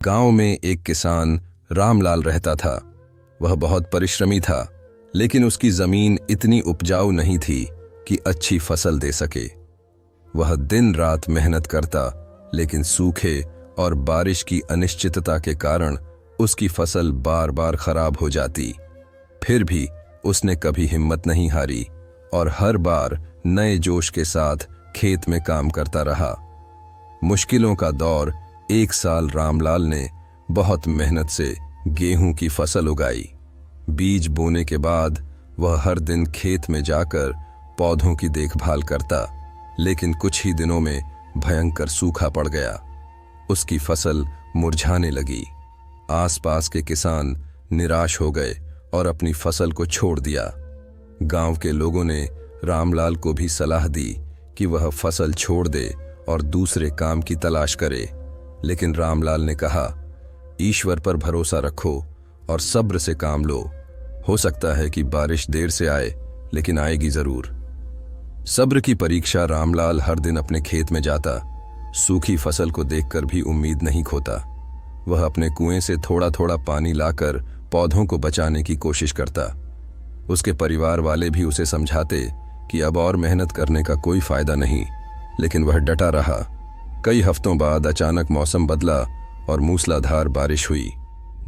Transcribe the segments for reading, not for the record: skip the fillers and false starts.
गांव में एक किसान रामलाल रहता था। वह बहुत परिश्रमी था, लेकिन उसकी जमीन इतनी उपजाऊ नहीं थी कि अच्छी फसल दे सके। वह दिन रात मेहनत करता, लेकिन सूखे और बारिश की अनिश्चितता के कारण उसकी फसल बार बार खराब हो जाती। फिर भी उसने कभी हिम्मत नहीं हारी और हर बार नए जोश के साथ खेत में काम करता रहा। मुश्किलों का दौर। एक साल रामलाल ने बहुत मेहनत से गेहूं की फसल उगाई। बीज बोने के बाद वह हर दिन खेत में जाकर पौधों की देखभाल करता, लेकिन कुछ ही दिनों में भयंकर सूखा पड़ गया। उसकी फसल मुरझाने लगी। आसपास के किसान निराश हो गए और अपनी फसल को छोड़ दिया। गांव के लोगों ने रामलाल को भी सलाह दी कि वह फसल छोड़ दे और दूसरे काम की तलाश करे, लेकिन रामलाल ने कहा, ईश्वर पर भरोसा रखो और सब्र से काम लो। हो सकता है कि बारिश देर से आए, लेकिन आएगी जरूर। सब्र की परीक्षा। रामलाल हर दिन अपने खेत में जाता, सूखी फसल को देखकर भी उम्मीद नहीं खोता। वह अपने कुएं से थोड़ा थोड़ा पानी लाकर पौधों को बचाने की कोशिश करता। उसके परिवार वाले भी उसे समझाते कि अब और मेहनत करने का कोई फायदा नहीं, लेकिन वह डटा रहा। कई हफ्तों बाद अचानक मौसम बदला और मूसलाधार बारिश हुई।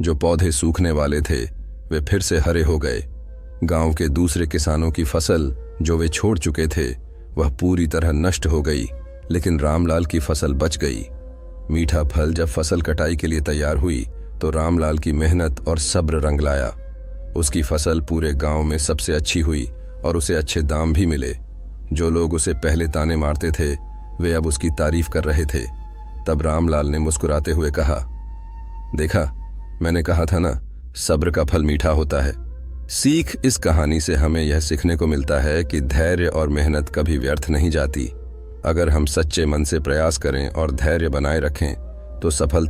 जो पौधे सूखने वाले थे वे फिर से हरे हो गए। गांव के दूसरे किसानों की फसल जो वे छोड़ चुके थे वह पूरी तरह नष्ट हो गई, लेकिन रामलाल की फसल बच गई। मीठा फल जब फसल कटाई के लिए तैयार हुई तो रामलाल की मेहनत और सब्र रंग लाया। उसकी फसल पूरे गांव में सबसे अच्छी हुई और उसे अच्छे दाम भी मिले। जो लोग उसे पहले ताने मारते थे वे अब उसकी तारीफ कर रहे थे। तब रामलाल ने मुस्कुराते हुए कहा, देखा, मैंने कहा था ना, सब्र का फल मीठा होता है। सीख। इस कहानी से हमें यह सीखने को मिलता है कि धैर्य और मेहनत कभी व्यर्थ नहीं जाती। अगर हम सच्चे मन से प्रयास करें और धैर्य बनाए रखें तो सफलता